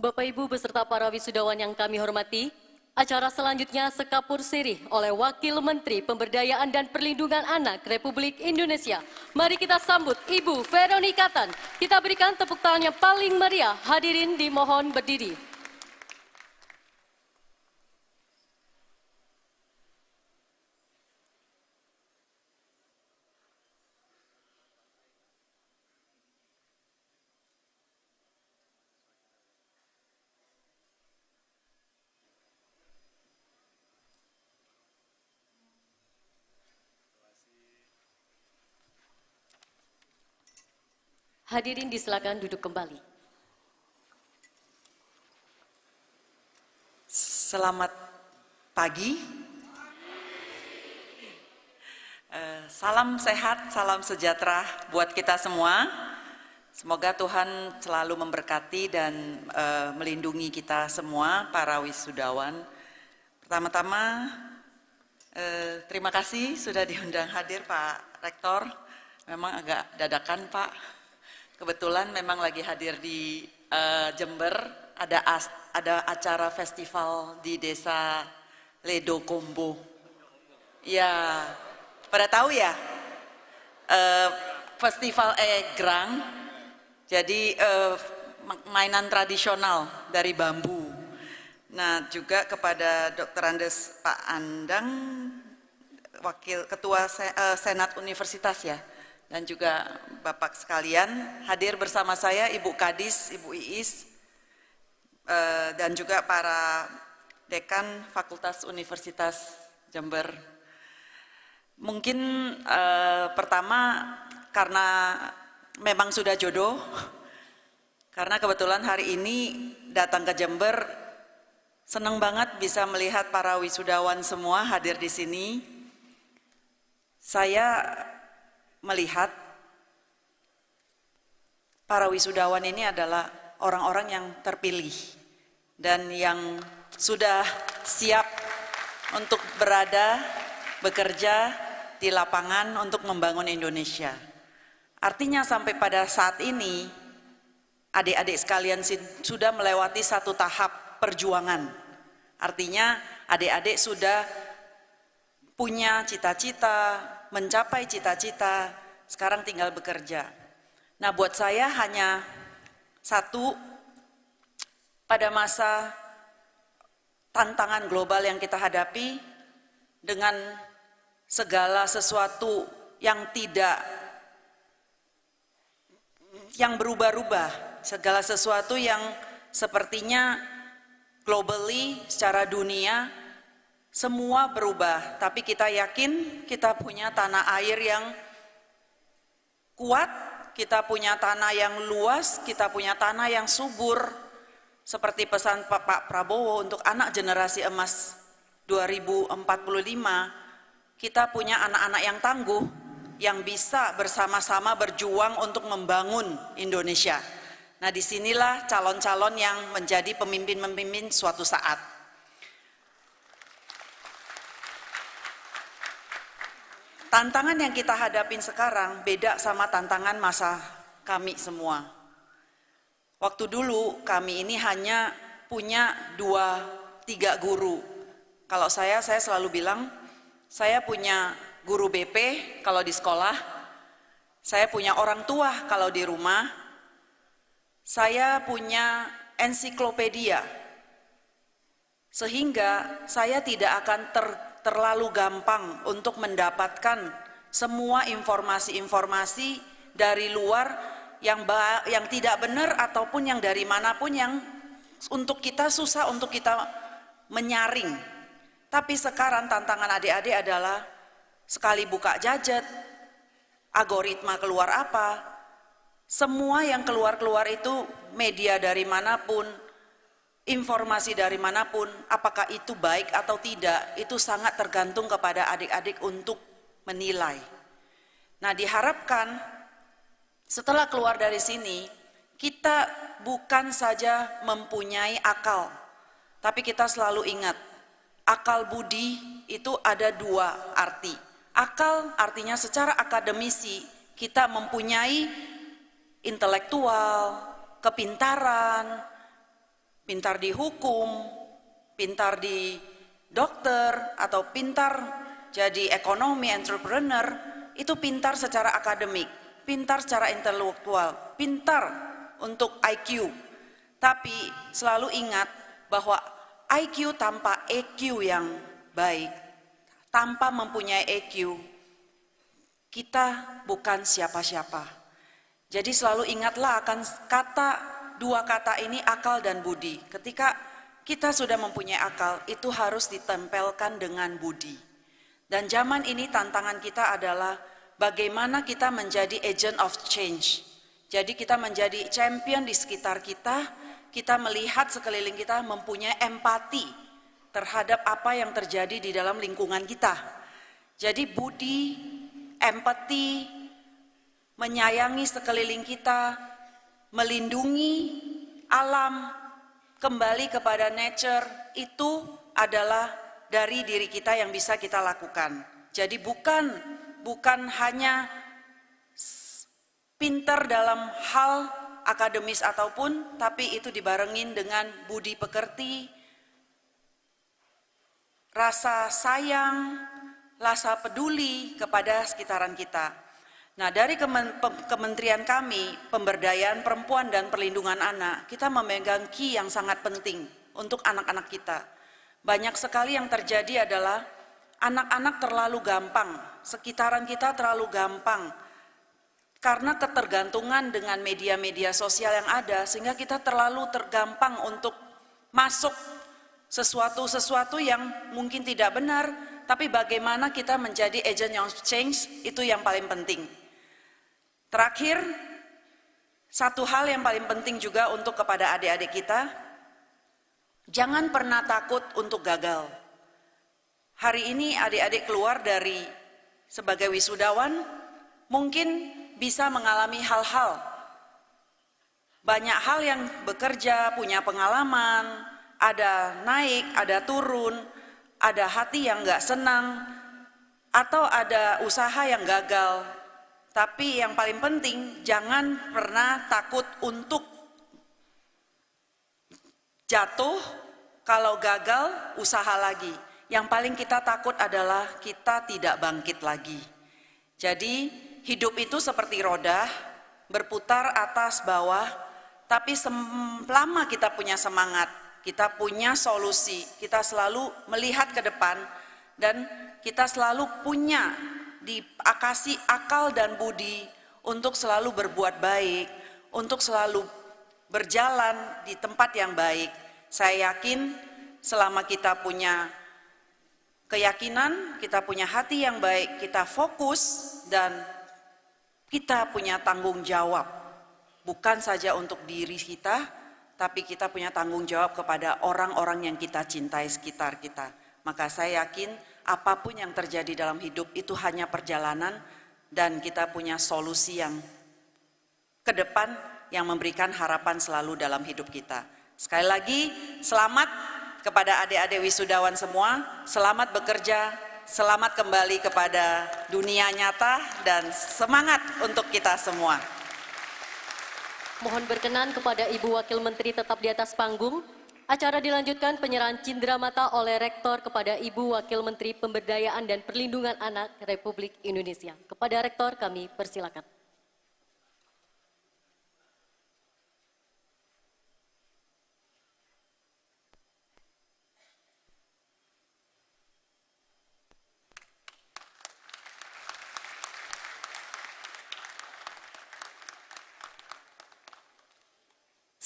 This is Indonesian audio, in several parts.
Bapak Ibu beserta para wisudawan yang kami hormati, acara selanjutnya sekapur sirih oleh Wakil Menteri Pemberdayaan dan Perlindungan Anak Republik Indonesia. Mari kita sambut Ibu Veronika Tan. Kita berikan tepuk tangan yang paling meriah. Hadirin dimohon berdiri. Hadirin disilakan duduk kembali. Selamat pagi. Salam sehat, salam sejahtera buat kita semua. Semoga Tuhan selalu memberkati dan melindungi kita semua, para wisudawan. Pertama-tama, terima kasih sudah diundang hadir Pak Rektor. Memang agak dadakan Pak. Kebetulan memang lagi hadir di Jember, ada acara festival di desa Ledo Kombo. Ya, pada tahu ya, festival egrang, jadi mainan tradisional dari bambu. Nah, juga kepada Dr. Andes Pak Andang, Wakil Ketua Senat Universitas ya, dan juga Bapak sekalian, hadir bersama saya Ibu Kadis, Ibu Iis, dan juga para Dekan Fakultas Universitas Jember. Mungkin pertama karena memang sudah jodoh, karena kebetulan hari ini datang ke Jember, senang banget bisa melihat para wisudawan semua hadir di sini. Saya melihat para wisudawan ini adalah orang-orang yang terpilih dan yang sudah siap untuk berada, bekerja di lapangan untuk membangun Indonesia. Artinya sampai pada saat ini, adik-adik sekalian sudah melewati satu tahap perjuangan. Artinya adik-adik sudah punya cita-cita, mencapai cita-cita, sekarang tinggal bekerja. Nah, buat saya hanya satu, pada masa tantangan global yang kita hadapi dengan segala sesuatu yang berubah-ubah, segala sesuatu yang sepertinya globally secara dunia semua berubah, tapi kita yakin kita punya tanah air yang kuat, kita punya tanah yang luas, kita punya tanah yang subur. Seperti pesan Pak Prabowo untuk anak generasi emas 2045, kita punya anak-anak yang tangguh, yang bisa bersama-sama berjuang untuk membangun Indonesia. Nah, disinilah calon-calon yang menjadi pemimpin-pemimpin suatu saat. Tantangan yang kita hadapin sekarang beda sama tantangan masa kami semua. Waktu dulu kami ini hanya punya 2-3 guru. Kalau saya selalu bilang, saya punya guru BP kalau di sekolah, saya punya orang tua kalau di rumah, saya punya ensiklopedia. Sehingga saya tidak akan terlalu gampang untuk mendapatkan semua informasi-informasi dari luar yang tidak benar ataupun yang dari manapun yang untuk kita susah untuk kita menyaring. Tapi sekarang tantangan adik-adik adalah sekali buka gadget, algoritma keluar apa, semua yang keluar itu media dari manapun, informasi dari manapun, apakah itu baik atau tidak, itu sangat tergantung kepada adik-adik untuk menilai. Nah, diharapkan setelah keluar dari sini, kita bukan saja mempunyai akal, tapi kita selalu ingat, akal budi itu ada 2 arti. Akal artinya secara akademisi, kita mempunyai intelektual, kepintaran, pintar di hukum, pintar di dokter, atau pintar jadi ekonomi, entrepreneur, itu pintar secara akademik, pintar secara intelektual, pintar untuk IQ. Tapi selalu ingat bahwa IQ tanpa EQ yang baik, tanpa mempunyai EQ, kita bukan siapa-siapa. Jadi selalu ingatlah akan dua kata ini, akal dan budi. Ketika kita sudah mempunyai akal, itu harus ditempelkan dengan budi. Dan zaman ini tantangan kita adalah bagaimana kita menjadi agent of change. Jadi kita menjadi champion di sekitar kita melihat sekeliling kita, mempunyai empati terhadap apa yang terjadi di dalam lingkungan kita. Jadi budi, empati, menyayangi sekeliling kita, melindungi alam, kembali kepada nature, itu adalah dari diri kita yang bisa kita lakukan. Jadi bukan hanya pintar dalam hal akademis ataupun, tapi itu dibarengin dengan budi pekerti, rasa sayang, rasa peduli kepada sekitaran kita. Nah, dari kementerian kami, Pemberdayaan Perempuan dan Perlindungan Anak, kita memegang key yang sangat penting untuk anak-anak kita. Banyak sekali yang terjadi adalah anak-anak terlalu gampang, sekitaran kita terlalu gampang, karena ketergantungan dengan media-media sosial yang ada, sehingga kita terlalu tergampang untuk masuk sesuatu yang mungkin tidak benar, tapi bagaimana kita menjadi agent of change, itu yang paling penting. Terakhir, satu hal yang paling penting juga untuk kepada adik-adik kita, jangan pernah takut untuk gagal. Hari ini adik-adik keluar dari sebagai wisudawan, mungkin bisa mengalami hal-hal. Banyak hal yang bekerja, punya pengalaman, ada naik, ada turun, ada hati yang gak senang, atau ada usaha yang gagal. Tapi yang paling penting, jangan pernah takut untuk jatuh. Kalau gagal, usaha lagi. Yang paling kita takut adalah kita tidak bangkit lagi. Jadi hidup itu seperti roda, berputar atas bawah, tapi selama kita punya semangat, kita punya solusi, kita selalu melihat ke depan, dan kita selalu punya dikasih akal dan budi untuk selalu berbuat baik, untuk selalu berjalan di tempat yang baik. Saya yakin selama kita punya keyakinan, kita punya hati yang baik, kita fokus, dan kita punya tanggung jawab, bukan saja untuk diri kita, tapi kita punya tanggung jawab kepada orang-orang yang kita cintai sekitar kita. Maka saya yakin apapun yang terjadi dalam hidup itu hanya perjalanan, dan kita punya solusi yang ke depan yang memberikan harapan selalu dalam hidup kita. Sekali lagi, selamat kepada adik-adik wisudawan semua, selamat bekerja, selamat kembali kepada dunia nyata, dan semangat untuk kita semua. Mohon berkenan kepada Ibu Wakil Menteri tetap di atas panggung. Acara dilanjutkan penyerahan cindera mata oleh Rektor kepada Ibu Wakil Menteri Pemberdayaan dan Perlindungan Anak Republik Indonesia. Kepada Rektor kami persilakan.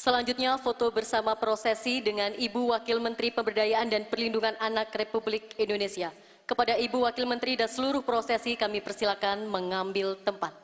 Selanjutnya foto bersama prosesi dengan Ibu Wakil Menteri Pemberdayaan dan Perlindungan Anak Republik Indonesia. Kepada Ibu Wakil Menteri dan seluruh prosesi kami persilakan mengambil tempat.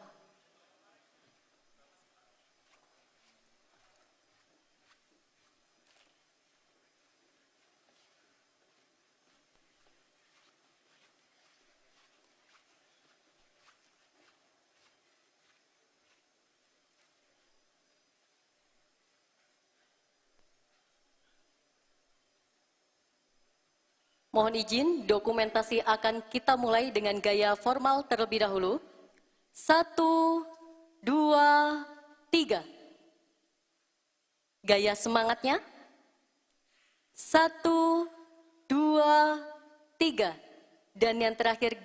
Mohon izin, dokumentasi akan kita mulai dengan gaya formal terlebih dahulu. 1, 2, 3. Gaya semangatnya. 1, 2, 3. Dan yang terakhir